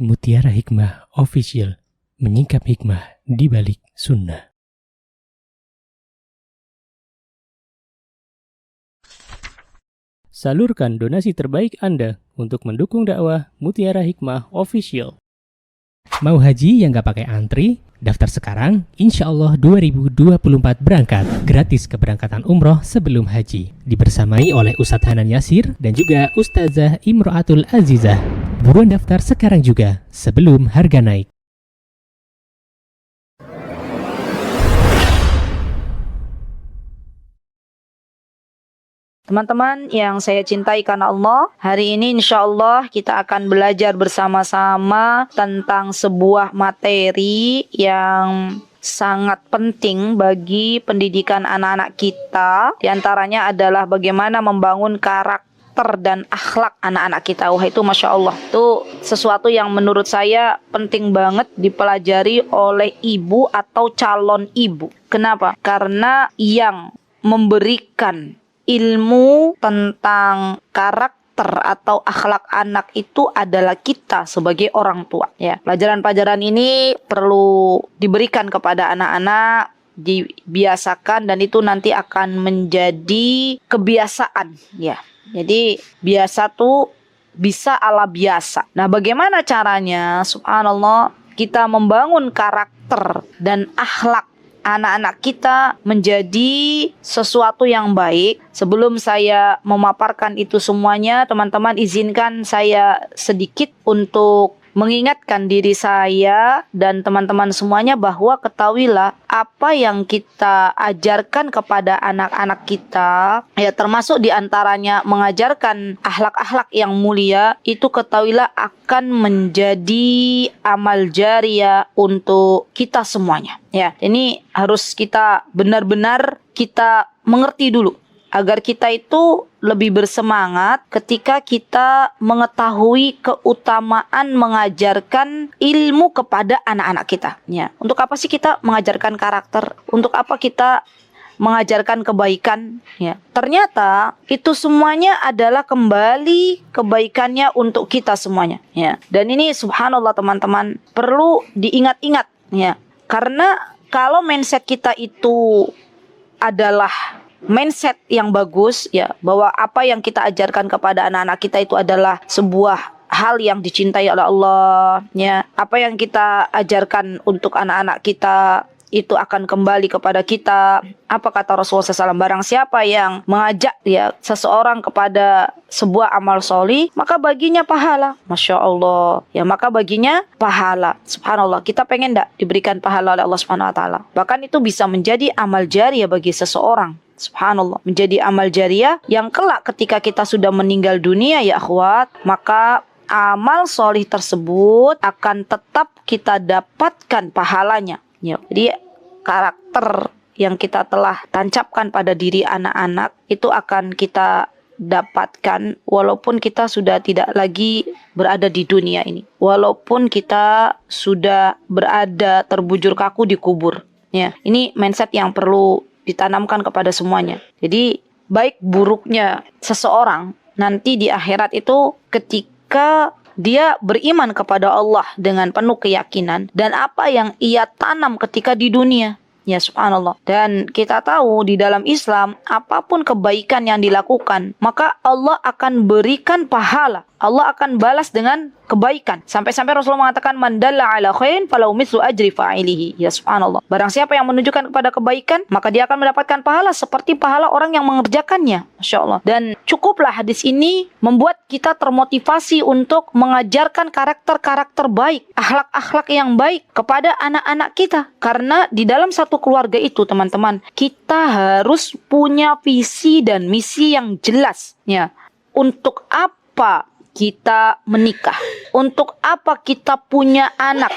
Mutiara Hikmah Official, menyingkap hikmah di balik sunnah. Salurkan donasi terbaik Anda untuk mendukung dakwah Mutiara Hikmah Official. Mau haji yang gak pakai antri? Daftar sekarang, insya Allah 2024 berangkat. Gratis keberangkatan umroh sebelum haji. Dibersamai oleh Ustadz Hanan Yasir dan juga Ustazah Imro'atul Azizah. Buruan daftar sekarang juga, sebelum harga naik. Teman-teman yang saya cintai karena Allah, hari ini insya Allah kita akan belajar bersama-sama tentang sebuah materi yang sangat penting bagi pendidikan anak-anak kita. Di antaranya adalah bagaimana membangun karakter dan akhlak anak-anak kita. Wah, itu Masya Allah, itu sesuatu yang menurut saya penting banget dipelajari oleh ibu atau calon ibu. Kenapa? Karena yang memberikan ilmu tentang karakter atau akhlak anak itu adalah kita sebagai orang tua. Ya, pelajaran-pelajaran ini perlu diberikan kepada anak-anak, dibiasakan, dan itu nanti akan menjadi kebiasaan. Ya, jadi biasa tuh bisa ala biasa. Nah, bagaimana caranya? Subhanallah, kita membangun karakter dan akhlak anak-anak kita menjadi sesuatu yang baik. Sebelum saya memaparkan itu semuanya, teman-teman izinkan saya sedikit untuk mengingatkan diri saya dan teman-teman semuanya bahwa ketahuilah apa yang kita ajarkan kepada anak-anak kita, ya termasuk diantaranya mengajarkan akhlak-akhlak yang mulia, itu ketahuilah akan menjadi amal jariah untuk kita semuanya. Ya, ini harus kita benar-benar kita mengerti dulu, agar kita itu lebih bersemangat ketika kita mengetahui keutamaan mengajarkan ilmu kepada anak-anak kita. Ya, untuk apa sih kita mengajarkan karakter? Untuk apa kita mengajarkan kebaikan? Ya, ternyata itu semuanya adalah kembali kebaikannya untuk kita semuanya. Ya, dan ini subhanallah teman-teman perlu diingat-ingat. Ya, karena kalau mindset kita itu adalah mindset yang bagus, ya, bahwa apa yang kita ajarkan kepada anak-anak kita itu adalah sebuah hal yang dicintai oleh Allah, ya. Apa yang kita ajarkan untuk anak-anak kita itu akan kembali kepada kita. Apa kata Rasulullah SAW? Barang siapa yang mengajak ya seseorang kepada sebuah amal solih, maka baginya pahala. Masya Allah, ya, maka baginya pahala. Subhanallah, kita pengen enggak diberikan pahala oleh Allah Subhanahu Wa Taala? Bahkan itu bisa menjadi amal jariah bagi seseorang. Subhanallah, menjadi amal jariah yang kelak ketika kita sudah meninggal dunia, ya akhwat, maka amal solih tersebut akan tetap kita dapatkan pahalanya. Ya, jadi karakter yang kita telah tancapkan pada diri anak-anak itu akan kita dapatkan walaupun kita sudah tidak lagi berada di dunia ini, walaupun kita sudah berada terbujur kaku di kubur. Ya, ini mindset yang perlu ditanamkan kepada semuanya. Jadi baik buruknya seseorang nanti di akhirat itu ketika dia beriman kepada Allah dengan penuh keyakinan dan apa yang ia tanam ketika di dunia. Ya subhanallah. Dan kita tahu di dalam Islam apapun kebaikan yang dilakukan, maka Allah akan berikan pahala. Allah akan balas dengan kebaikan. Sampai-sampai Rasulullah mengatakan man dalla ala khairin falahu mithlu ajri fa'ilihi. Ya subhanallah. Barang siapa yang menunjukkan kepada kebaikan, maka dia akan mendapatkan pahala seperti pahala orang yang mengerjakannya. Masya Allah. Dan cukuplah hadis ini membuat kita termotivasi untuk mengajarkan karakter-karakter baik, akhlak-akhlak yang baik kepada anak-anak kita. Karena di dalam satu keluarga itu, teman-teman, kita harus punya visi dan misi yang jelas. Ya. Untuk apa kita menikah? Untuk apa kita punya anak?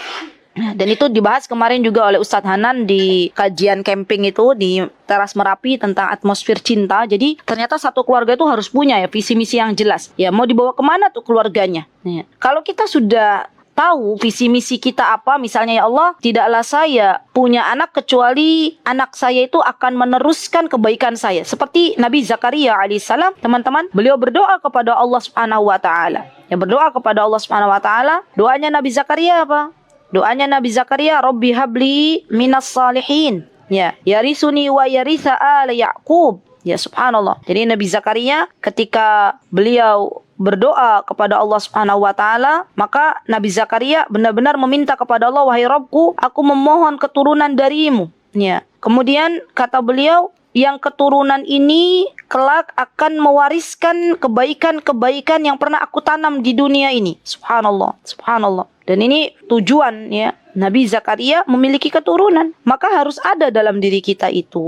Dan itu dibahas kemarin juga oleh Ustadz Hanan di kajian camping itu di Teras Merapi tentang atmosfer cinta. Jadi ternyata satu keluarga itu harus punya ya visi misi yang jelas. Ya, mau dibawa kemana tuh keluarganya? Ya. Kalau kita sudah tahu visi misi kita apa. Misalnya, ya Allah, tidaklah saya punya anak kecuali anak saya itu akan meneruskan kebaikan saya. Seperti Nabi Zakaria alaihissalam, teman-teman, beliau berdoa kepada Allah Subhanahu wa taala. Ya, berdoa kepada Allah Subhanahu wa taala. Doanya Nabi Zakaria apa? Doanya Nabi Zakaria, Rabbi habli minas salihin. Ya, yarisuni wa yaritha ala Ya'qub. Ya, subhanallah. Jadi Nabi Zakaria ketika beliau berdoa kepada Allah Subhanahu wa taala, maka Nabi Zakaria benar-benar meminta kepada Allah, wahai Rabbku, aku memohon keturunan darimu. Ya. Kemudian kata beliau, yang keturunan ini kelak akan mewariskan kebaikan-kebaikan yang pernah aku tanam di dunia ini. Subhanallah, subhanallah. Dan ini tujuan, ya, Nabi Zakaria memiliki keturunan. Maka harus ada dalam diri kita itu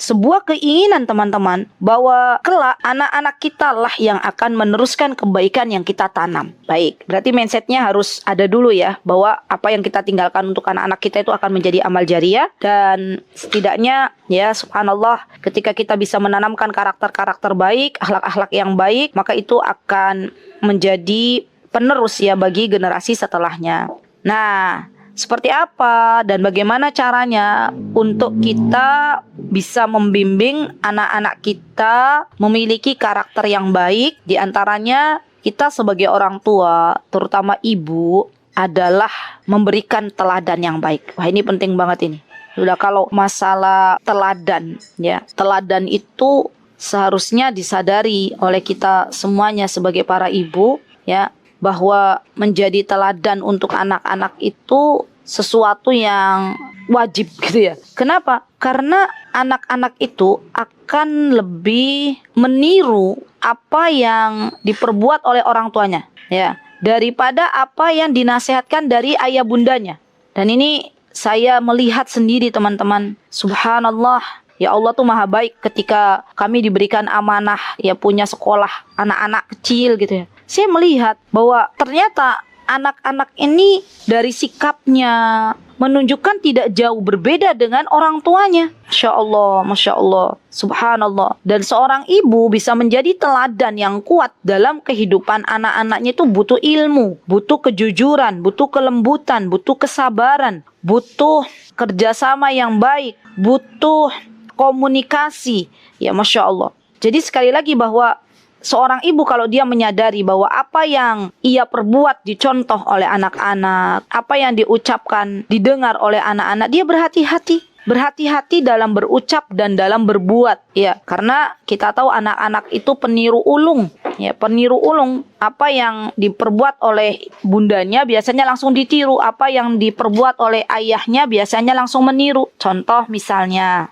sebuah keinginan, teman-teman, bahwa kelak anak-anak kita lah yang akan meneruskan kebaikan yang kita tanam. Baik, berarti mindsetnya harus ada dulu ya, bahwa apa yang kita tinggalkan untuk anak-anak kita itu akan menjadi amal jariah. Dan setidaknya, ya, subhanallah, ketika kita bisa menanamkan karakter-karakter baik, akhlak-akhlak yang baik, maka itu akan menjadi penerus ya bagi generasi setelahnya. Nah, seperti apa dan bagaimana caranya untuk kita bisa membimbing anak-anak kita memiliki karakter yang baik? Di antaranya kita sebagai orang tua, terutama ibu, adalah memberikan teladan yang baik. Wah, ini penting banget ini. Sudah, kalau masalah teladan, ya, teladan itu seharusnya disadari oleh kita semuanya sebagai para ibu, ya, bahwa menjadi teladan untuk anak-anak itu sesuatu yang wajib gitu ya. Kenapa? Karena anak-anak itu akan lebih meniru apa yang diperbuat oleh orang tuanya, ya, daripada apa yang dinasihatkan dari ayah bundanya. Dan ini saya melihat sendiri, teman-teman. Subhanallah, ya Allah tuh maha baik ketika kami diberikan amanah, ya, punya sekolah anak-anak kecil gitu ya. Saya melihat bahwa ternyata anak-anak ini dari sikapnya menunjukkan tidak jauh berbeda dengan orang tuanya. Masya Allah, Masya Allah, Subhanallah. Dan seorang ibu bisa menjadi teladan yang kuat dalam kehidupan anak-anaknya itu butuh ilmu, butuh kejujuran, butuh kelembutan, butuh kesabaran, butuh kerjasama yang baik, butuh komunikasi. Ya, Masya Allah. Jadi sekali lagi bahwa seorang ibu kalau dia menyadari bahwa apa yang ia perbuat dicontoh oleh anak-anak, apa yang diucapkan didengar oleh anak-anak, dia berhati-hati. Berhati-hati dalam berucap dan dalam berbuat, ya, karena kita tahu anak-anak itu peniru ulung, ya, peniru ulung. Apa yang diperbuat oleh bundanya biasanya langsung ditiru, apa yang diperbuat oleh ayahnya biasanya langsung meniru. Contoh misalnya,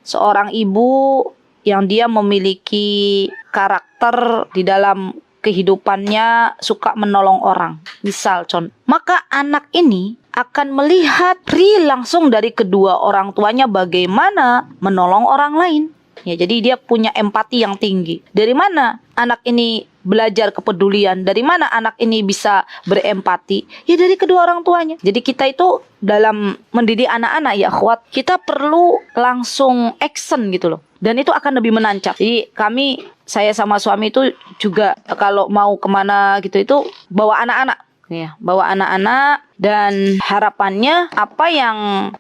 seorang ibu yang dia memiliki karakter di dalam kehidupannya suka menolong orang, misal contoh, maka anak ini akan melihat real langsung dari kedua orang tuanya bagaimana menolong orang lain. Ya, jadi dia punya empati yang tinggi. Dari mana anak ini belajar kepedulian? Dari mana anak ini bisa berempati? Ya, dari kedua orang tuanya. Jadi kita itu dalam mendidik anak-anak, ya akhwat, kita perlu langsung action gitu loh. Dan itu akan lebih menancap. Jadi saya sama suami itu juga kalau mau kemana gitu itu bawa anak-anak. Ya, bawa anak-anak, dan harapannya apa yang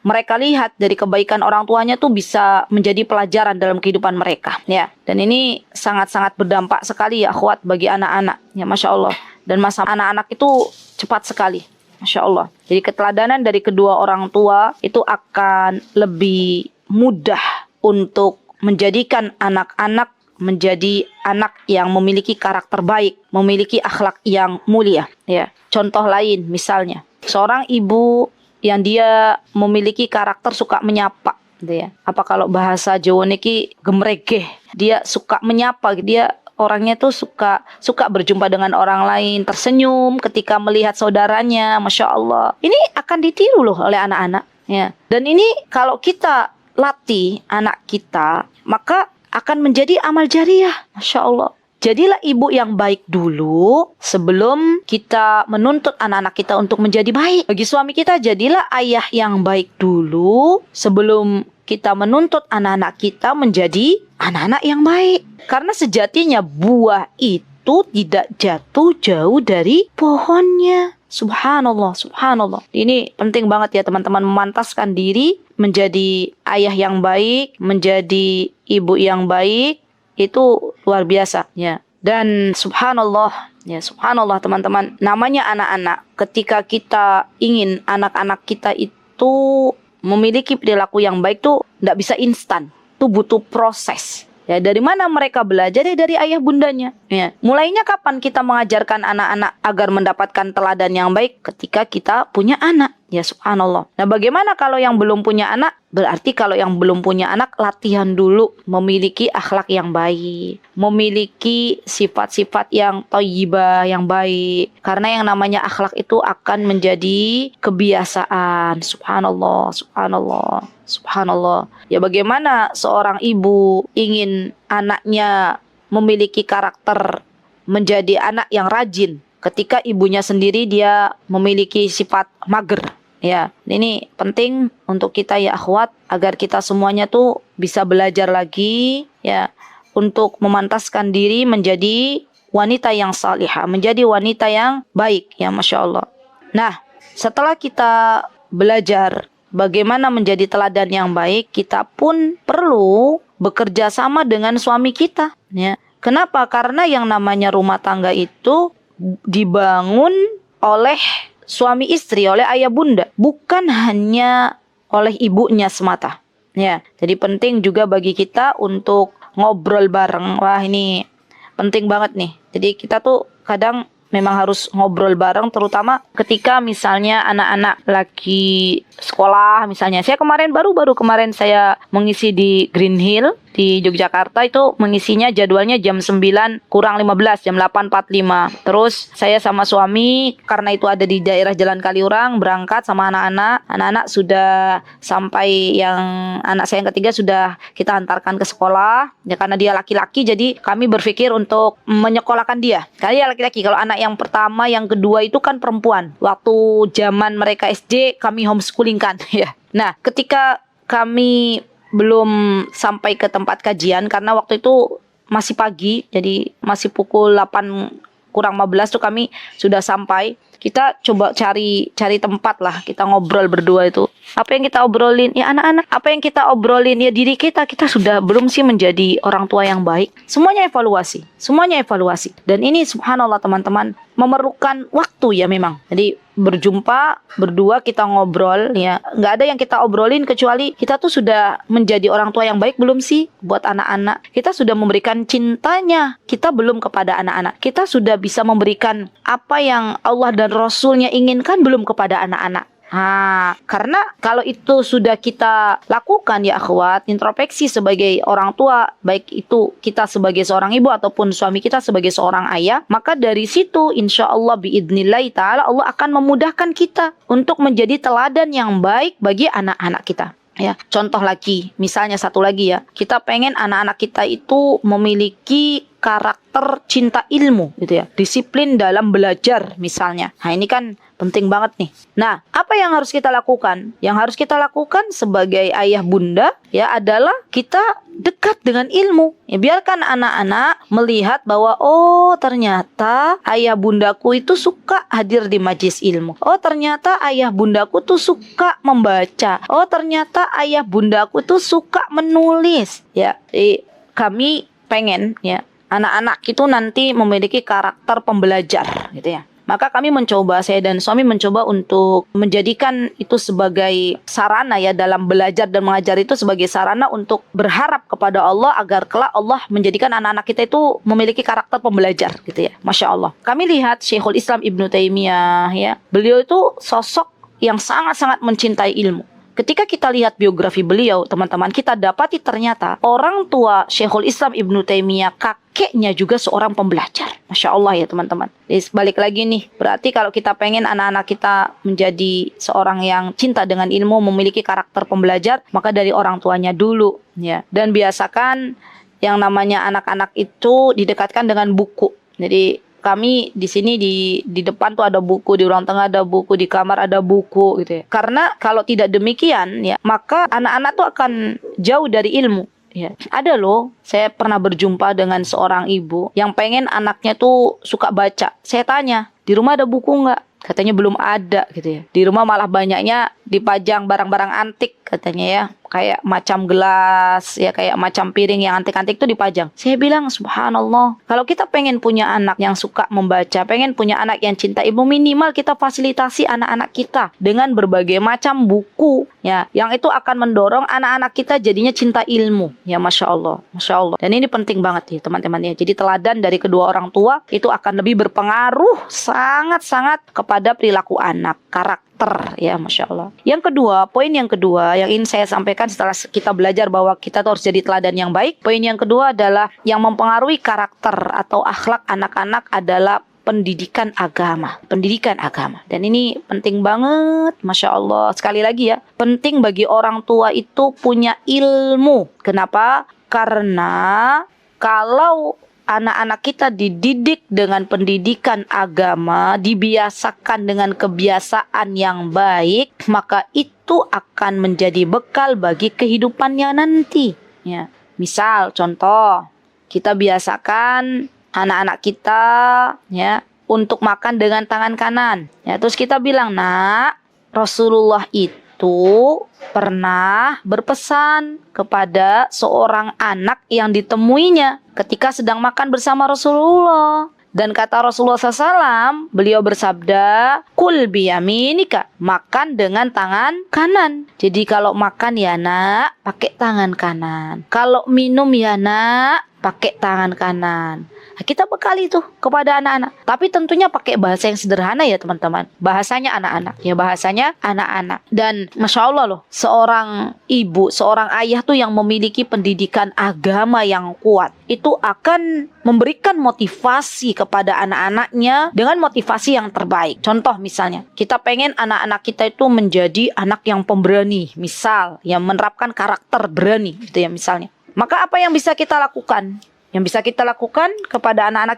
mereka lihat dari kebaikan orang tuanya tuh bisa menjadi pelajaran dalam kehidupan mereka. Ya, dan ini sangat-sangat berdampak sekali ya akhwat bagi anak-anak. Ya, Masya Allah. Dan masa anak-anak itu cepat sekali. Masya Allah. Jadi keteladanan dari kedua orang tua itu akan lebih mudah untuk menjadikan anak-anak menjadi anak yang memiliki karakter baik, memiliki akhlak yang mulia. Ya, contoh lain misalnya, seorang ibu yang dia memiliki karakter suka menyapa, gitu ya. Apa kalau bahasa Jawa niki gemregeh, dia suka menyapa, dia orangnya tuh suka berjumpa dengan orang lain, tersenyum ketika melihat saudaranya, Masya Allah. Ini akan ditiru loh oleh anak-anak. Ya. Dan ini kalau kita latih anak kita, maka akan menjadi amal jariah. Masya Allah. Jadilah ibu yang baik dulu sebelum kita menuntut anak-anak kita untuk menjadi baik. Bagi suami kita, jadilah ayah yang baik dulu sebelum kita menuntut anak-anak kita menjadi anak-anak yang baik. Karena sejatinya buah itu itu tidak jatuh jauh dari pohonnya. Subhanallah, subhanallah. Ini penting banget ya teman-teman, memantaskan diri menjadi ayah yang baik, menjadi ibu yang baik, itu luar biasa ya. Dan subhanallah, ya subhanallah teman-teman, namanya anak-anak. Ketika kita ingin anak-anak kita itu memiliki perilaku yang baik tuh tidak bisa instan, tuh butuh proses. Ya, dari mana mereka belajar? Ya, dari ayah bundanya. Ya. Mulainya kapan kita mengajarkan anak-anak agar mendapatkan teladan yang baik? Ketika kita punya anak. Ya subhanallah. Nah, bagaimana kalau yang belum punya anak? Berarti kalau yang belum punya anak, latihan dulu memiliki akhlak yang baik, memiliki sifat-sifat yang thayyibah, yang baik. Karena yang namanya akhlak itu akan menjadi kebiasaan. Subhanallah, subhanallah, subhanallah. Ya, bagaimana seorang ibu ingin anaknya memiliki karakter menjadi anak yang rajin ketika ibunya sendiri dia memiliki sifat mager. Ya, ini penting untuk kita ya akhwat, agar kita semuanya tuh bisa belajar lagi ya untuk memantaskan diri menjadi wanita yang salihah, menjadi wanita yang baik ya, Masya Allah. Nah, setelah kita belajar bagaimana menjadi teladan yang baik, kita pun perlu bekerja sama dengan suami kita ya. Kenapa? Karena yang namanya rumah tangga itu dibangun oleh suami istri, oleh ayah bunda, bukan hanya oleh ibunya semata. Ya, jadi penting juga bagi kita untuk ngobrol bareng. Wah, ini penting banget nih. Jadi kita tuh kadang memang harus ngobrol bareng, terutama ketika misalnya anak-anak lagi sekolah misalnya. Saya baru kemarin saya mengisi di Green Hill di Yogyakarta, itu mengisinya jadwalnya jam 9 kurang 15, jam 8.45. Terus saya sama suami, karena itu ada di daerah Jalan Kaliurang, berangkat sama anak-anak. Anak-anak sudah sampai, yang anak saya yang ketiga sudah kita antarkan ke sekolah. Ya, karena dia laki-laki, jadi kami berpikir untuk menyekolahkan dia. Karena dia laki-laki. Kalau anak yang pertama, yang kedua itu kan perempuan. Waktu zaman mereka SD, kami homeschooling kan. Ya. Nah, ketika kami belum sampai ke tempat kajian, karena waktu itu masih pagi, jadi masih pukul 8 kurang 15 tuh kami sudah sampai. Kita coba cari tempat lah, kita ngobrol berdua itu. Apa yang kita obrolin? Ya anak-anak, apa yang kita obrolin? Ya diri kita sudah belum sih menjadi orang tua yang baik? Semuanya evaluasi. Dan ini subhanallah teman-teman, memerlukan waktu ya memang. Jadi berjumpa, berdua kita ngobrol ya. Nggak ada yang kita obrolin kecuali kita tuh sudah menjadi orang tua yang baik belum sih buat anak-anak. Kita sudah memberikan cintanya kita belum kepada anak-anak. Kita sudah bisa memberikan apa yang Allah dan Rasulnya inginkan belum kepada anak-anak. Karena kalau itu sudah kita lakukan ya akhwat, introspeksi sebagai orang tua, baik itu kita sebagai seorang ibu ataupun suami kita sebagai seorang ayah, maka dari situ insya Allah biidnillahi ta'ala Allah akan memudahkan kita untuk menjadi teladan yang baik bagi anak-anak kita. Ya, contoh lagi, misalnya satu lagi ya, kita pengen anak-anak kita itu memiliki karakter cinta ilmu gitu ya, disiplin dalam belajar misalnya. Nah, ini kan penting banget nih. Nah, apa yang harus kita lakukan? Yang harus kita lakukan sebagai ayah bunda ya adalah kita dekat dengan ilmu. Ya, biarkan anak-anak melihat bahwa oh ternyata ayah bundaku itu suka hadir di majelis ilmu. Oh ternyata ayah bundaku tuh suka membaca. Oh ternyata ayah bundaku tuh suka menulis. Ya, kami pengen ya anak-anak itu nanti memiliki karakter pembelajar gitu ya. Maka kami mencoba, saya dan suami mencoba untuk menjadikan itu sebagai sarana ya, dalam belajar dan mengajar itu sebagai sarana untuk berharap kepada Allah agar kelak Allah menjadikan anak-anak kita itu memiliki karakter pembelajar gitu ya. Masya Allah. Kami lihat Syekhul Islam Ibnu Taimiyah ya, beliau itu sosok yang sangat-sangat mencintai ilmu. Ketika kita lihat biografi beliau, teman-teman, kita dapati ternyata orang tua Syekhul Islam Ibnu Taimiyah, kakeknya juga seorang pembelajar. Masya Allah ya teman-teman. Jadi balik lagi nih, berarti kalau kita pengen anak-anak kita menjadi seorang yang cinta dengan ilmu, memiliki karakter pembelajar, maka dari orang tuanya dulu ya. Dan biasakan yang namanya anak-anak itu didekatkan dengan buku. Jadi kami di sini di depan tuh ada buku, di ruang tengah ada buku, di kamar ada buku gitu ya. Karena kalau tidak demikian ya, maka anak-anak tuh akan jauh dari ilmu. Ya, ada loh, saya pernah berjumpa dengan seorang ibu yang pengen anaknya tuh suka baca. Saya tanya, di rumah ada buku nggak? Katanya belum ada gitu ya. Di rumah malah banyaknya dipajang barang-barang antik katanya ya. Kayak macam gelas, ya kayak macam piring yang antik-antik itu dipajang. Saya bilang, subhanallah, kalau kita pengen punya anak yang suka membaca, pengen punya anak yang cinta ilmu, minimal kita fasilitasi anak-anak kita dengan berbagai macam buku, ya, yang itu akan mendorong anak-anak kita jadinya cinta ilmu. Ya, Masya Allah, Masya Allah. Dan ini penting banget ya teman-teman ya. Jadi teladan dari kedua orang tua itu akan lebih berpengaruh sangat-sangat kepada perilaku anak, karakter. Ya, Masya Allah. Yang kedua, poin yang kedua yang ingin saya sampaikan setelah kita belajar bahwa kita harus jadi teladan yang baik. Poin yang kedua adalah yang mempengaruhi karakter atau akhlak anak-anak adalah pendidikan agama. Pendidikan agama. Dan ini penting banget, Masya Allah. Sekali lagi ya, penting bagi orang tua itu punya ilmu. Kenapa? Karena kalau anak-anak kita dididik dengan pendidikan agama, dibiasakan dengan kebiasaan yang baik, maka itu akan menjadi bekal bagi kehidupannya nanti. Ya. Misal, contoh, kita biasakan anak-anak kita ya untuk makan dengan tangan kanan. Ya, terus kita bilang, "Nak, Rasulullah itu pernah berpesan kepada seorang anak yang ditemuinya ketika sedang makan bersama Rasulullah. Dan kata Rasulullah SAW, beliau bersabda, kul biyaminika, makan dengan tangan kanan. Jadi kalau makan ya nak, pakai tangan kanan. Kalau minum ya nak, pakai tangan kanan. Nah, kita bekali tuh kepada anak-anak. Tapi tentunya pakai bahasa yang sederhana ya teman-teman. Bahasanya anak-anak. Ya bahasanya anak-anak. Dan Masya Allah loh, seorang ibu, seorang ayah tuh yang memiliki pendidikan agama yang kuat, itu akan memberikan motivasi kepada anak-anaknya dengan motivasi yang terbaik. Contoh misalnya, kita pengen anak-anak kita itu menjadi anak yang pemberani. Misal, yang menerapkan karakter berani gitu ya misalnya. Maka apa yang bisa kita lakukan? Yang bisa kita lakukan kepada anak-anak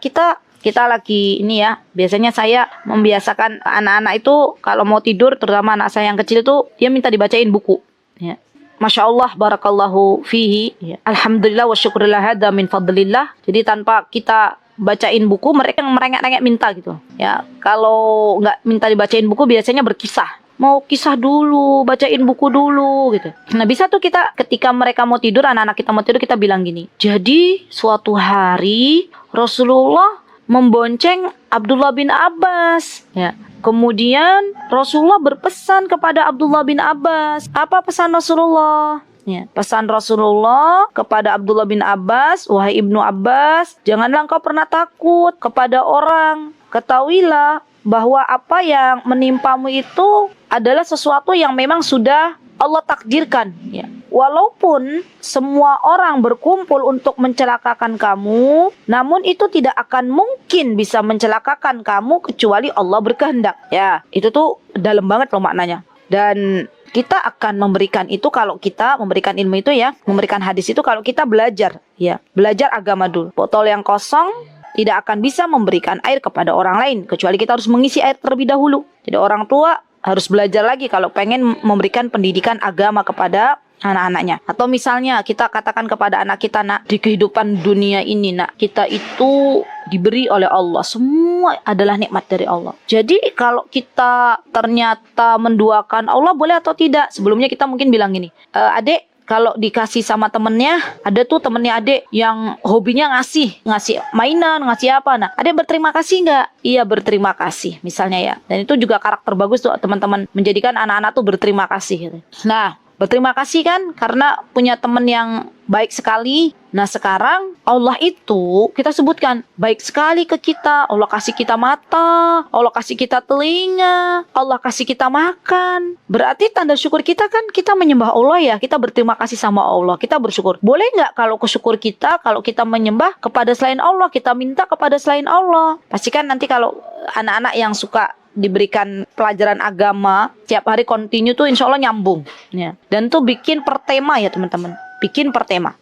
kita lagi ini ya, biasanya saya membiasakan anak-anak itu kalau mau tidur, terutama anak saya yang kecil tuh, dia minta dibacain buku. Ya. Masya Allah, barakallahu fihi. Ya. Alhamdulillah wa syukurillah hadha min fadlillah. Jadi tanpa kita bacain buku, mereka merengek-rengek minta gitu. Ya, kalau nggak minta dibacain buku, biasanya berkisah. Mau kisah dulu, bacain buku dulu gitu. Nah bisa tuh kita ketika mereka mau tidur, anak-anak kita mau tidur, kita bilang gini. Jadi suatu hari Rasulullah membonceng Abdullah bin Abbas. Ya. Kemudian Rasulullah berpesan kepada Abdullah bin Abbas. Apa pesan Rasulullah? Ya, pesan Rasulullah kepada Abdullah bin Abbas, wahai Ibnu Abbas, janganlah engkau pernah takut kepada orang. Ketahuilah bahwa apa yang menimpamu itu adalah sesuatu yang memang sudah Allah takdirkan. Ya. Walaupun semua orang berkumpul untuk mencelakakan kamu, namun itu tidak akan mungkin bisa mencelakakan kamu kecuali Allah berkehendak. Ya, itu tuh dalam banget loh maknanya. Dan kita akan memberikan itu kalau kita memberikan ilmu itu ya, memberikan hadis itu kalau kita belajar. Ya, belajar agama dulu. Botol yang kosong tidak akan bisa memberikan air kepada orang lain kecuali kita harus mengisi air terlebih dahulu. Jadi orang tua harus belajar lagi kalau pengen memberikan pendidikan agama kepada anak-anaknya. Atau misalnya kita katakan kepada anak kita, nak, di kehidupan dunia ini nak, kita itu diberi oleh Allah, semua adalah nikmat dari Allah. Jadi kalau kita ternyata menduakan Allah, boleh atau tidak? Sebelumnya kita mungkin bilang gini, adik, kalau dikasih sama temennya, ada tuh temennya adik yang hobinya ngasih mainan, ngasih apa. Nah, adik berterima kasih nggak? Iya, berterima kasih misalnya ya. Dan itu juga karakter bagus tuh teman-teman, menjadikan anak-anak tuh berterima kasih gitu. Nah, berterima kasih kan karena punya teman yang baik sekali. Nah sekarang Allah itu kita sebutkan baik sekali ke kita. Allah kasih kita mata, Allah kasih kita telinga, Allah kasih kita makan. Berarti tanda syukur kita kan kita menyembah Allah ya. Kita berterima kasih sama Allah, kita bersyukur. Boleh nggak kalau kesyukur kita, kalau kita menyembah kepada selain Allah, kita minta kepada selain Allah? Pastikan nanti kalau anak-anak yang suka diberikan pelajaran agama tiap hari continue tuh insya Allah nyambung ya. Dan tuh bikin per tema ya teman-teman, bikin per tema.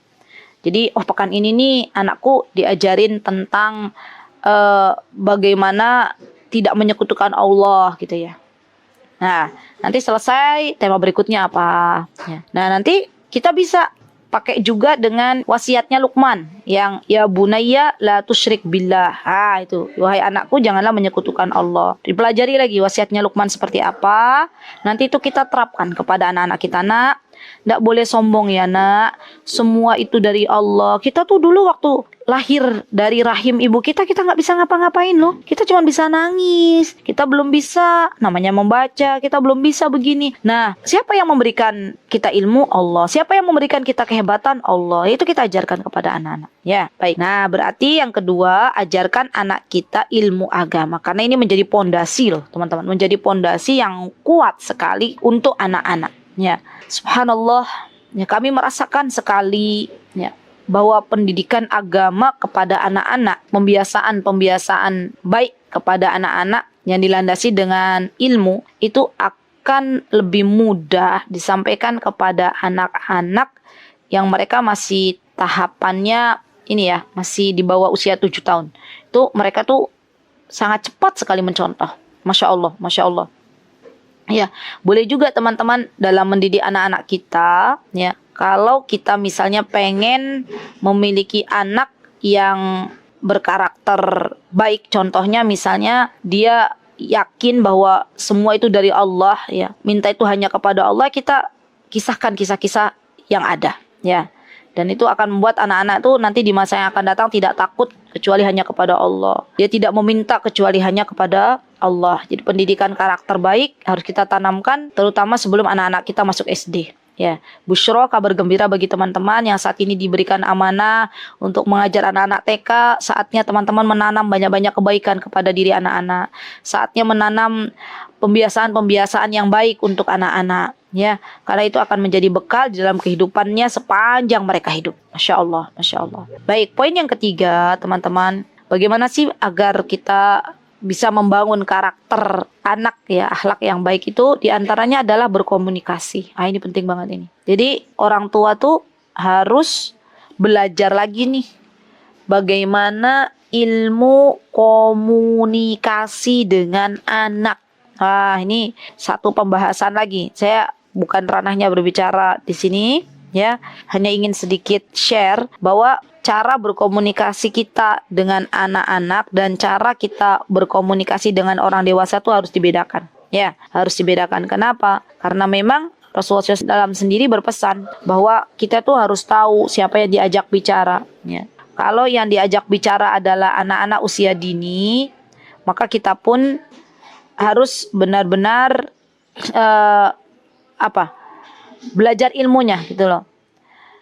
Jadi pekan ini nih anakku diajarin tentang bagaimana tidak menyekutukan Allah gitu ya. Nah nanti selesai tema berikutnya apa ya. Nah nanti kita bisa pakai juga dengan wasiatnya Luqman yang ya bunayya la tusyrik billah. Itu, wahai anakku janganlah menyekutukan Allah. Dipelajari lagi wasiatnya Luqman seperti apa. Nanti itu kita terapkan kepada anak-anak kita. Nak, tidak boleh sombong ya nak. Semua itu dari Allah. Kita tuh dulu waktu lahir dari rahim ibu kita nggak bisa ngapa-ngapain loh. Kita cuma bisa nangis. Kita belum bisa namanya membaca. Kita belum bisa begini. Nah, siapa yang memberikan kita ilmu? Allah. Siapa yang memberikan kita kehebatan? Allah. Itu kita ajarkan kepada anak-anak. Ya, baik. Nah, berarti yang kedua, ajarkan anak kita ilmu agama. Karena ini menjadi pondasi loh, teman-teman. Menjadi pondasi yang kuat sekali untuk anak-anak. Ya, subhanallah. Ya, kami merasakan sekali ya bahwa pendidikan agama kepada anak-anak, pembiasaan baik kepada anak-anak yang dilandasi dengan ilmu itu akan lebih mudah disampaikan kepada anak-anak yang mereka masih tahapannya ini ya, masih di bawah usia 7 tahun. Itu mereka tuh sangat cepat sekali mencontoh. Masya Allah, Masya Allah. Ya, boleh juga teman-teman dalam mendidik anak-anak kita, ya, kalau kita misalnya pengen memiliki anak yang berkarakter baik, contohnya misalnya dia yakin bahwa semua itu dari Allah, ya, minta itu hanya kepada Allah, kita kisahkan kisah-kisah yang ada, ya. Dan itu akan membuat anak-anak tuh nanti di masa yang akan datang tidak takut kecuali hanya kepada Allah. Dia tidak meminta kecuali hanya kepada Allah. Jadi pendidikan karakter baik harus kita tanamkan terutama sebelum anak-anak kita masuk SD. Ya, Busyra, kabar gembira bagi teman-teman yang saat ini diberikan amanah untuk mengajar anak-anak TK. Saatnya teman-teman menanam banyak-banyak kebaikan kepada diri anak-anak. Saatnya menanam pembiasaan-pembiasaan yang baik untuk anak-anak. Ya, karena itu akan menjadi bekal di dalam kehidupannya sepanjang mereka hidup. Masya Allah, Masya Allah. Baik, poin yang ketiga, teman-teman. Bagaimana sih agar kita bisa membangun karakter anak ya, akhlak yang baik itu diantaranya adalah berkomunikasi. Ini penting banget ini. Jadi orang tua tuh harus belajar lagi nih bagaimana ilmu komunikasi dengan anak. Ini satu pembahasan lagi. Saya bukan ranahnya berbicara di sini ya, hanya ingin sedikit share bahwa cara berkomunikasi kita dengan anak-anak dan cara kita berkomunikasi dengan orang dewasa itu harus dibedakan. Ya, harus dibedakan. Kenapa? Karena memang Rasulullah SAW sendiri berpesan bahwa kita tuh harus tahu siapa yang diajak bicara. Ya. Kalau yang diajak bicara adalah anak-anak usia dini, maka kita pun harus benar-benar belajar ilmunya gitu loh.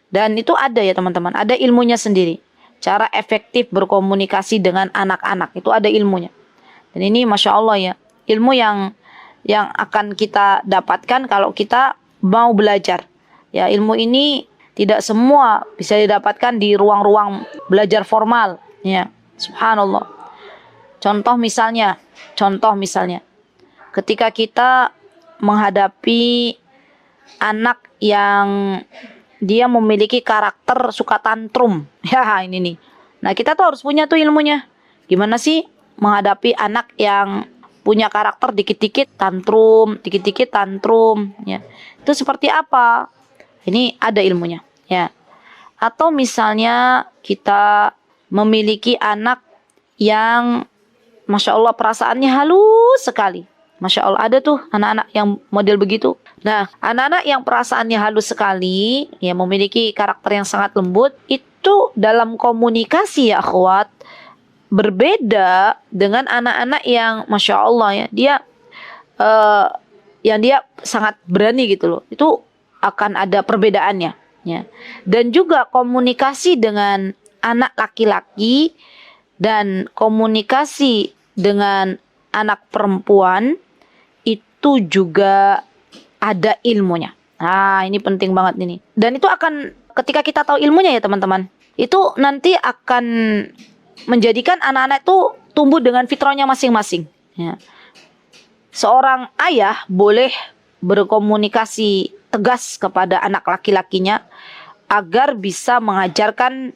Dan itu ada ya teman-teman, ada ilmunya sendiri. Cara efektif berkomunikasi dengan anak-anak itu ada ilmunya. Dan ini Masya Allah ya, ilmu yang akan kita dapatkan kalau kita mau belajar. Ya, ilmu ini tidak semua bisa didapatkan di ruang-ruang belajar formal. Ya, subhanallah. Contoh misalnya, ketika kita menghadapi anak yang dia memiliki karakter suka tantrum. Ya, ini nih. Nah, kita tuh harus punya tuh ilmunya. Gimana sih menghadapi anak yang punya karakter dikit-dikit tantrum, ya. Itu seperti apa? Ini ada ilmunya, ya. Atau misalnya kita memiliki anak yang Masya Allah perasaannya halus sekali. Masya Allah, ada tuh anak-anak yang model begitu. Nah, anak-anak yang perasaannya halus sekali, ya memiliki karakter yang sangat lembut, itu dalam komunikasi ya akhwat, berbeda dengan anak-anak yang Masya Allah ya, yang dia sangat berani gitu loh. Itu akan ada perbedaannya. Ya. Dan juga komunikasi dengan anak laki-laki dan komunikasi dengan anak perempuan itu juga ada ilmunya. Ini penting banget ini. Dan itu akan ketika kita tahu ilmunya ya teman-teman, itu nanti akan menjadikan anak-anak itu tumbuh dengan fitrahnya masing-masing. Ya. Seorang ayah boleh berkomunikasi tegas kepada anak laki-lakinya agar bisa mengajarkan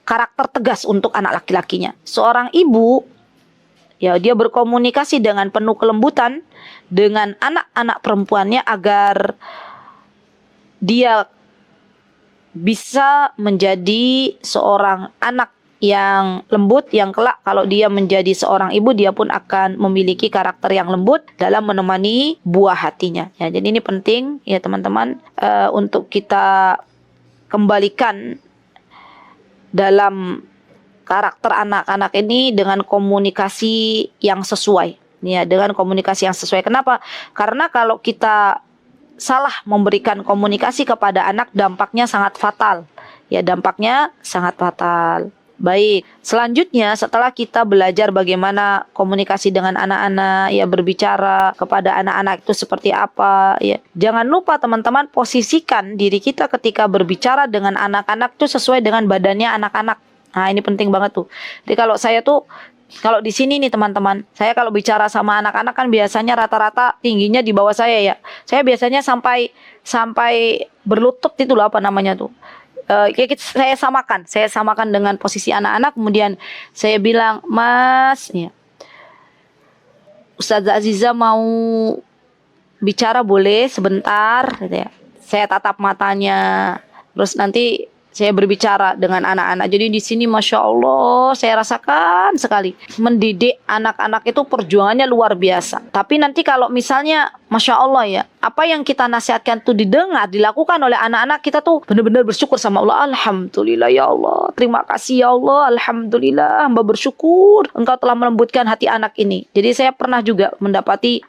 karakter tegas untuk anak laki-lakinya. Seorang ibu ya, dia berkomunikasi dengan penuh kelembutan dengan anak-anak perempuannya agar dia bisa menjadi seorang anak yang lembut, yang kelak kalau dia menjadi seorang ibu, dia pun akan memiliki karakter yang lembut dalam menemani buah hatinya. Ya, jadi ini penting ya teman-teman, untuk kita kembalikan dalam karakter anak-anak ini dengan komunikasi yang sesuai. Ya, dengan komunikasi yang sesuai. Kenapa? Karena kalau kita salah memberikan komunikasi kepada anak, dampaknya sangat fatal. Ya, dampaknya sangat fatal. Baik, selanjutnya setelah kita belajar bagaimana komunikasi dengan anak-anak, ya berbicara kepada anak-anak itu seperti apa, ya. Jangan lupa teman-teman, posisikan diri kita ketika berbicara dengan anak-anak itu sesuai dengan badannya anak-anak. Nah, ini penting banget tuh. Jadi kalau di sini nih teman-teman, saya kalau bicara sama anak-anak kan biasanya rata-rata tingginya di bawah saya ya. Saya biasanya sampai berlutut itu loh, apa namanya tuh. Saya samakan dengan posisi anak-anak, kemudian saya bilang, Mas, ya, Ustazah Aziza mau bicara boleh sebentar, gitu ya. Saya tatap matanya, terus nanti saya berbicara dengan anak-anak. Jadi di sini Masya Allah saya rasakan sekali mendidik anak-anak itu perjuangannya luar biasa. Tapi nanti kalau misalnya Masya Allah ya, apa yang kita nasihatkan tuh didengar, dilakukan oleh anak-anak, kita tuh benar-benar bersyukur sama Allah. Alhamdulillah ya Allah, terima kasih ya Allah, Alhamdulillah, hamba bersyukur Engkau telah melembutkan hati anak ini. Jadi saya pernah juga mendapati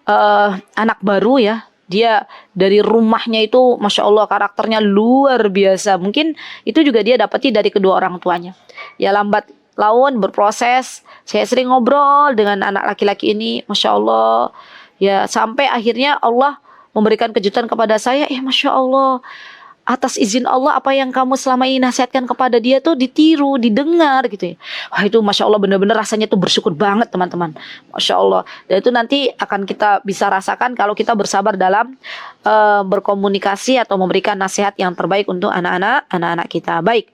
anak baru ya, dia dari rumahnya itu Masya Allah karakternya luar biasa. Mungkin itu juga dia dapati dari kedua orang tuanya. Ya lambat laun berproses, saya sering ngobrol dengan anak laki-laki ini, Masya Allah. Ya sampai akhirnya Allah memberikan kejutan kepada saya, Masya Allah, atas izin Allah apa yang kamu selama ini nasihatkan kepada dia tuh ditiru, didengar gitu ya. Wah itu Masya Allah benar-benar rasanya tuh bersyukur banget teman-teman. Masya Allah. Dan itu nanti akan kita bisa rasakan kalau kita bersabar dalam berkomunikasi atau memberikan nasihat yang terbaik untuk anak-anak kita. Baik.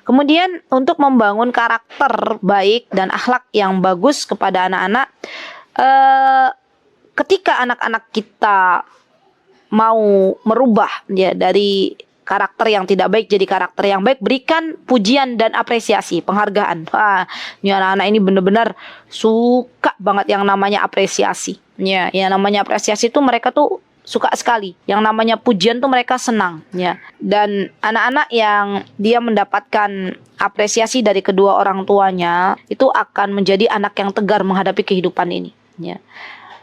Kemudian untuk membangun karakter baik dan akhlak yang bagus kepada anak-anak, ketika anak-anak kita mau merubah ya dari karakter yang tidak baik jadi karakter yang baik, berikan pujian dan apresiasi, penghargaan. Ini anak-anak ini benar-benar suka banget yang namanya apresiasi. Ya, yang namanya apresiasi itu mereka tuh suka sekali. Yang namanya pujian tuh mereka senang. Ya, dan anak-anak yang dia mendapatkan apresiasi dari kedua orang tuanya itu akan menjadi anak yang tegar menghadapi kehidupan ini. Ya,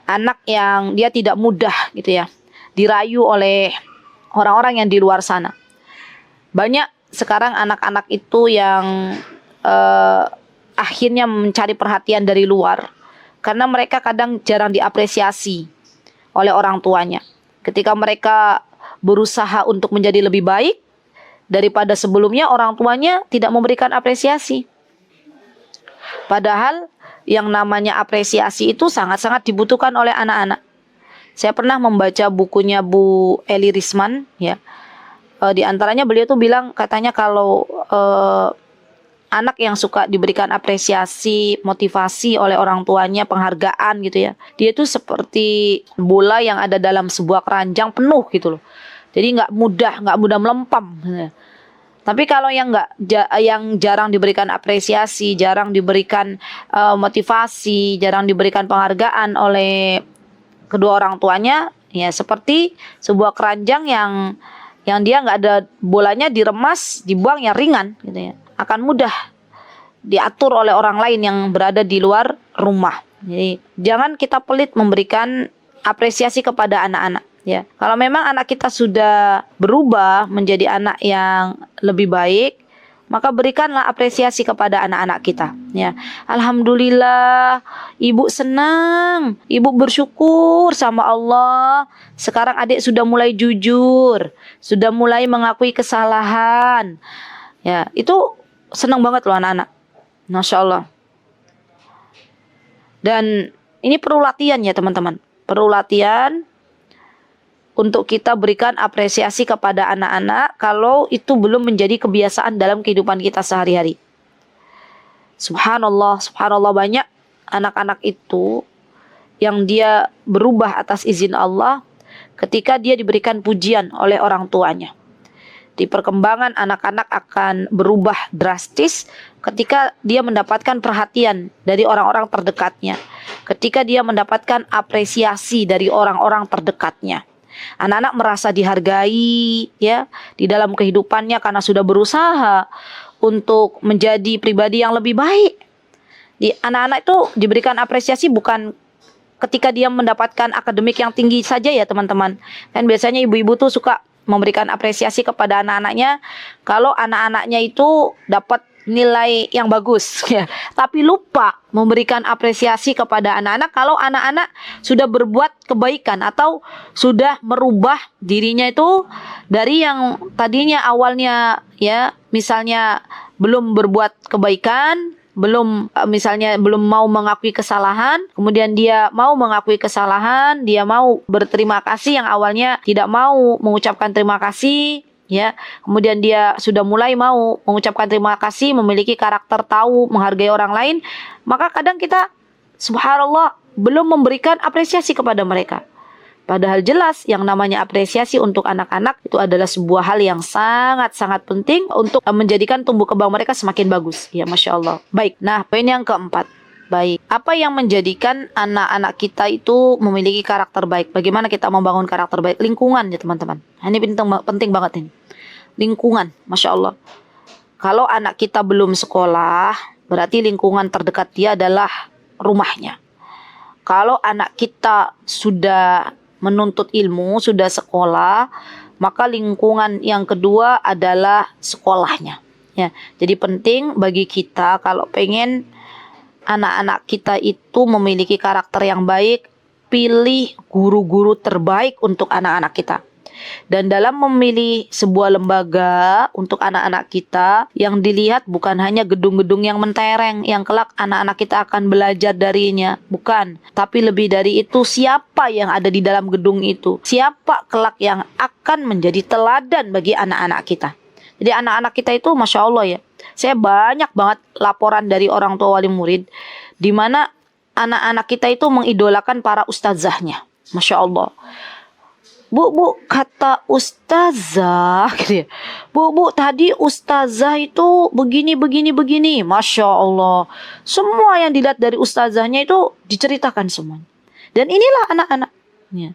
anak yang dia tidak mudah gitu ya dirayu oleh orang-orang yang di luar sana. Banyak sekarang anak-anak itu yang akhirnya mencari perhatian dari luar karena mereka kadang jarang diapresiasi oleh orang tuanya. Ketika mereka berusaha untuk menjadi lebih baik daripada sebelumnya, orang tuanya tidak memberikan apresiasi. Padahal yang namanya apresiasi itu sangat-sangat dibutuhkan oleh anak-anak. Saya pernah membaca bukunya Bu Eli Risman ya. Di antaranya beliau tuh bilang, katanya kalau anak yang suka diberikan apresiasi, motivasi oleh orang tuanya, penghargaan gitu ya, dia tuh seperti bola yang ada dalam sebuah keranjang penuh gitu loh. Jadi nggak mudah melempam. Tapi kalau yang yang jarang diberikan apresiasi, jarang diberikan motivasi, jarang diberikan penghargaan oleh kedua orang tuanya, ya seperti sebuah keranjang yang dia nggak ada bolanya, diremas, dibuang yang ringan gitu ya, akan mudah diatur oleh orang lain yang berada di luar rumah. Jadi jangan kita pelit memberikan apresiasi kepada anak-anak ya. Kalau memang anak kita sudah berubah menjadi anak yang lebih baik, maka berikanlah apresiasi kepada anak-anak kita ya. Alhamdulillah, ibu senang, ibu bersyukur sama Allah. Sekarang adik sudah mulai jujur, sudah mulai mengakui kesalahan. Ya, itu senang banget loh anak-anak. Masya Allah. Dan ini perlu latihan ya teman-teman. Perlu latihan untuk kita berikan apresiasi kepada anak-anak kalau itu belum menjadi kebiasaan dalam kehidupan kita sehari-hari. Subhanallah, subhanallah, banyak anak-anak itu yang dia berubah atas izin Allah ketika dia diberikan pujian oleh orang tuanya. Di perkembangan anak-anak akan berubah drastis ketika dia mendapatkan perhatian dari orang-orang terdekatnya, ketika dia mendapatkan apresiasi dari orang-orang terdekatnya. Anak-anak merasa dihargai ya di dalam kehidupannya karena sudah berusaha untuk menjadi pribadi yang lebih baik. Anak-anak itu diberikan apresiasi bukan ketika dia mendapatkan akademik yang tinggi saja ya teman-teman. Kan biasanya ibu-ibu tuh suka memberikan apresiasi kepada anak-anaknya kalau anak-anaknya itu dapat nilai yang bagus ya. Tapi lupa memberikan apresiasi kepada anak-anak kalau anak-anak sudah berbuat kebaikan atau sudah merubah dirinya itu dari yang tadinya awalnya ya misalnya belum berbuat kebaikan, misalnya belum mau mengakui kesalahan, kemudian dia mau mengakui kesalahan, dia mau berterima kasih yang awalnya tidak mau mengucapkan terima kasih ya. Kemudian dia sudah mulai mau mengucapkan terima kasih, memiliki karakter tahu menghargai orang lain, maka kadang kita subhanallah belum memberikan apresiasi kepada mereka. Padahal jelas yang namanya apresiasi untuk anak-anak itu adalah sebuah hal yang sangat-sangat penting untuk menjadikan tumbuh kembang mereka semakin bagus. Ya, Masya Allah. Baik, nah poin yang keempat. Baik, apa yang menjadikan anak-anak kita itu memiliki karakter baik? Bagaimana kita membangun karakter baik? Lingkungan ya teman-teman. Ini penting banget ini. Lingkungan, Masya Allah. Kalau anak kita belum sekolah, berarti lingkungan terdekat dia adalah rumahnya. Kalau anak kita sudah menuntut ilmu, sudah sekolah, maka lingkungan yang kedua adalah sekolahnya. Ya, jadi penting bagi kita kalau pengen anak-anak kita itu memiliki karakter yang baik, pilih guru-guru terbaik untuk anak-anak kita. Dan dalam memilih sebuah lembaga untuk anak-anak kita, yang dilihat bukan hanya gedung-gedung yang mentereng, yang kelak anak-anak kita akan belajar darinya. Bukan. Tapi lebih dari itu, siapa yang ada di dalam gedung itu. Siapa kelak yang akan menjadi teladan bagi anak-anak kita. Jadi anak-anak kita itu Masya Allah ya. Saya banyak banget laporan dari orang tua wali murid, di mana anak-anak kita itu mengidolakan para ustazahnya. Masya Allah. Bu, kata ustazah gitu ya. Bu, tadi ustazah itu begini. Masya Allah. Semua yang dilihat dari ustazahnya itu diceritakan semua. Dan inilah anak-anaknya.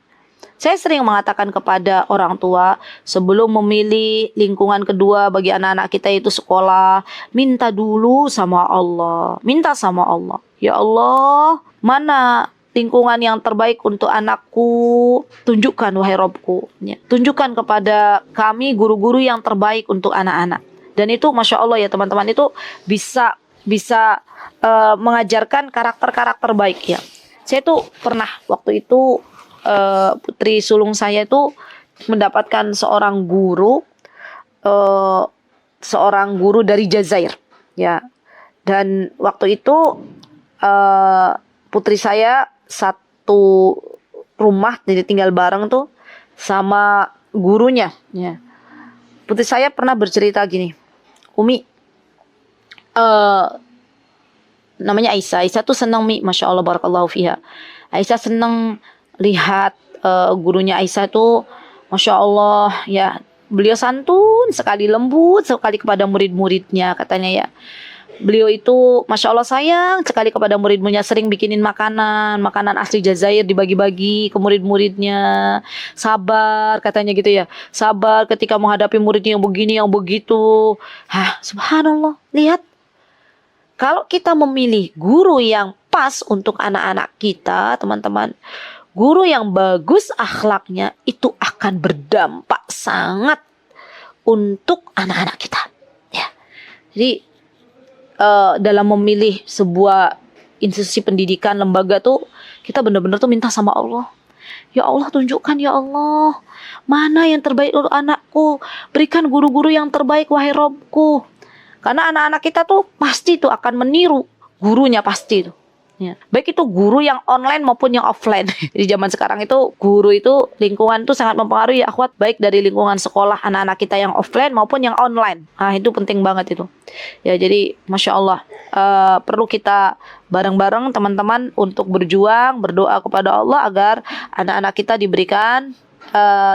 Saya sering mengatakan kepada orang tua, sebelum memilih lingkungan kedua bagi anak-anak kita itu sekolah, minta dulu sama Allah. Minta sama Allah. Ya Allah, mana lingkungan yang terbaik untuk anakku, tunjukkan wahai Robku. Ya, tunjukkan kepada kami guru-guru yang terbaik untuk anak-anak. Dan itu Masya Allah ya teman-teman, itu bisa mengajarkan karakter-karakter baik ya. Saya tuh pernah waktu itu putri sulung saya itu mendapatkan seorang guru dari Jazair ya. Dan waktu itu putri saya satu rumah, jadi tinggal bareng tuh sama gurunya ya. Putri saya pernah bercerita gini, Umi, namanya Aisyah tuh senang Masya Allah barakallahu fiha. Aisyah senang lihat gurunya Aisyah tuh Masya Allah ya, beliau santun sekali, lembut sekali kepada murid-muridnya katanya ya. Beliau itu Masya Allah sayang sekali kepada murid-muridnya, sering bikinin makanan asli Jazair dibagi-bagi ke murid-muridnya. Sabar katanya gitu ya, sabar ketika menghadapi muridnya yang begini yang begitu. Subhanallah, lihat, kalau kita memilih guru yang pas untuk anak-anak kita teman-teman, guru yang bagus akhlaknya, itu akan berdampak sangat untuk anak-anak kita ya. Jadi dalam memilih sebuah institusi pendidikan, lembaga tuh kita benar-benar tuh minta sama Allah. Ya Allah, tunjukkan ya Allah mana yang terbaik untuk anakku. Berikan guru-guru yang terbaik wahai Robku. Karena anak-anak kita tuh pasti tuh akan meniru gurunya, pasti tuh. Ya. Baik itu guru yang online maupun yang offline. Di zaman sekarang itu guru itu, lingkungan itu sangat mempengaruhi ya akhwat, baik dari lingkungan sekolah anak-anak kita yang offline maupun yang online. Itu penting banget itu. Ya, jadi Masya Allah perlu kita bareng-bareng teman-teman untuk berjuang, berdoa kepada Allah agar anak-anak kita diberikan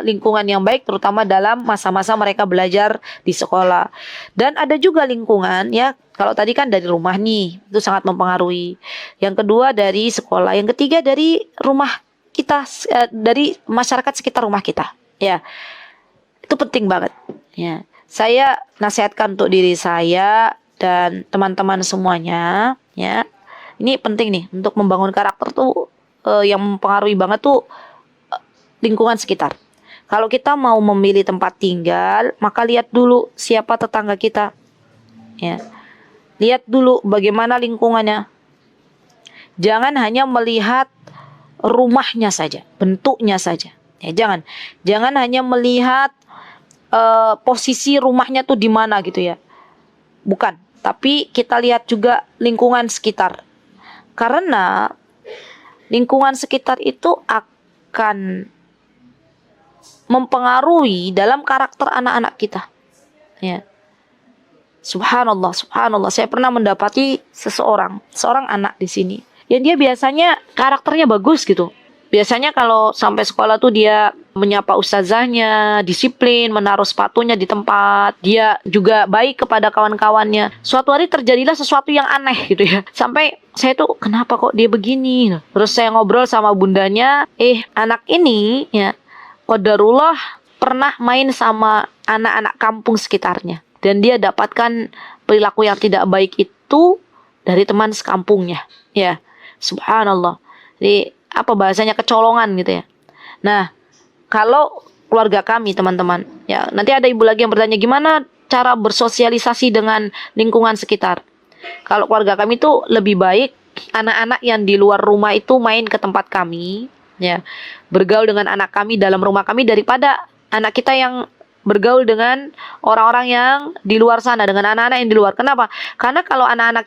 lingkungan yang baik, terutama dalam masa-masa mereka belajar di sekolah. Dan ada juga lingkungan ya, kalau tadi kan dari rumah nih, itu sangat mempengaruhi. Yang kedua dari sekolah, yang ketiga dari rumah kita, dari masyarakat sekitar rumah kita. Ya, itu penting banget. Ya, saya nasihatkan untuk diri saya dan teman-teman semuanya. Ya, ini penting nih untuk membangun karakter tuh, yang mempengaruhi banget tuh lingkungan sekitar. Kalau kita mau memilih tempat tinggal, maka lihat dulu siapa tetangga kita. Ya. Lihat dulu bagaimana lingkungannya. Jangan hanya melihat rumahnya saja, bentuknya saja. Ya, jangan hanya melihat posisi rumahnya tuh di mana gitu ya. Bukan, tapi kita lihat juga lingkungan sekitar. Karena lingkungan sekitar itu akan mempengaruhi dalam karakter anak-anak kita. Ya. Subhanallah, subhanallah. Saya pernah mendapati seorang anak di sini. Yang dia biasanya karakternya bagus gitu. Biasanya kalau sampai sekolah tuh dia menyapa ustazahnya, disiplin, menaruh sepatunya di tempat. Dia juga baik kepada kawan-kawannya. Suatu hari terjadilah sesuatu yang aneh gitu ya. Sampai saya tuh kenapa kok dia begini? Terus saya ngobrol sama bundanya, anak ini ya qadarullah pernah main sama anak-anak kampung sekitarnya. Dan dia dapatkan perilaku yang tidak baik itu dari teman sekampungnya. Ya, subhanallah. Jadi apa bahasanya, kecolongan gitu ya. Nah, kalau keluarga kami teman-teman, ya nanti ada ibu lagi yang bertanya gimana cara bersosialisasi dengan lingkungan sekitar. Kalau keluarga kami itu lebih baik anak-anak yang di luar rumah itu main ke tempat kami, ya bergaul dengan anak kami dalam rumah kami daripada anak kita yang bergaul dengan orang-orang yang di luar sana, dengan anak-anak yang di luar. Kenapa? Karena kalau anak-anak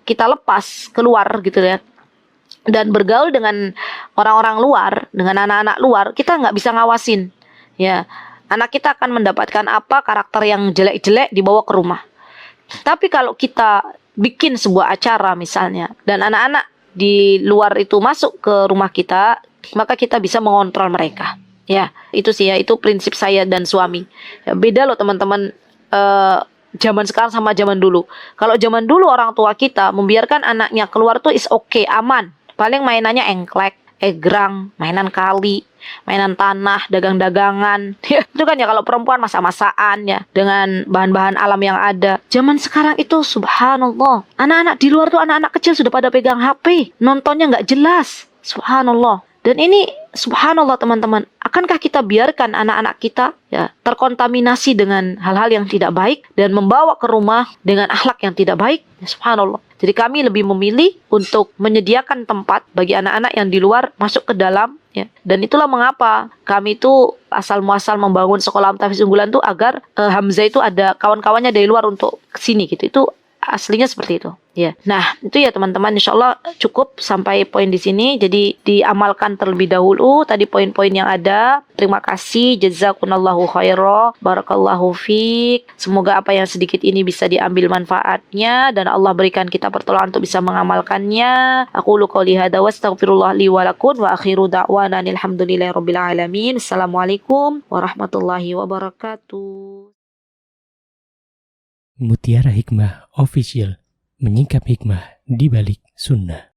kita lepas keluar gitu ya, dan bergaul dengan orang-orang luar, dengan anak-anak luar, kita nggak bisa ngawasin. Ya, anak kita akan mendapatkan apa karakter yang jelek-jelek dibawa ke rumah. Tapi kalau kita bikin sebuah acara misalnya, dan anak-anak di luar itu masuk ke rumah kita, maka kita bisa mengontrol mereka. Ya, itu sih ya, itu prinsip saya dan suami. Ya, beda loh teman-teman. Zaman sekarang sama zaman dulu. Kalau zaman dulu orang tua kita membiarkan anaknya keluar tuh is okay, aman. Paling mainannya engklek, egrang, mainan kali, mainan tanah, dagang-dagangan. Itu kan ya kalau perempuan masak-masakan ya, dengan bahan-bahan alam yang ada. Zaman sekarang itu subhanallah. Anak-anak di luar tuh, anak-anak kecil sudah pada pegang HP. Nontonnya nggak jelas. Subhanallah. Dan ini subhanallah teman-teman, akankah kita biarkan anak-anak kita ya terkontaminasi dengan hal-hal yang tidak baik dan membawa ke rumah dengan akhlak yang tidak baik? Ya, subhanallah. Jadi kami lebih memilih untuk menyediakan tempat bagi anak-anak yang di luar masuk ke dalam ya. Dan itulah mengapa kami itu asal muasal membangun sekolah tahfiz unggulan itu agar Hamzah itu ada kawan-kawannya dari luar untuk kesini gitu. Itu aslinya seperti itu. Ya. Nah, itu ya teman-teman, insyaallah cukup sampai poin di sini. Jadi diamalkan terlebih dahulu tadi poin-poin yang ada. Terima kasih, jazakumullahu khairan, barakallahu fiik. Semoga apa yang sedikit ini bisa diambil manfaatnya dan Allah berikan kita pertolongan untuk bisa mengamalkannya. Aqulu qouli hadza wa astaghfirullah li wa lakum wa akhiru da'wana alhamdulillahirabbil alamin. Assalamualaikum warahmatullahi wabarakatuh. Mutiara Hikmah Official, menyingkap hikmah di balik sunnah.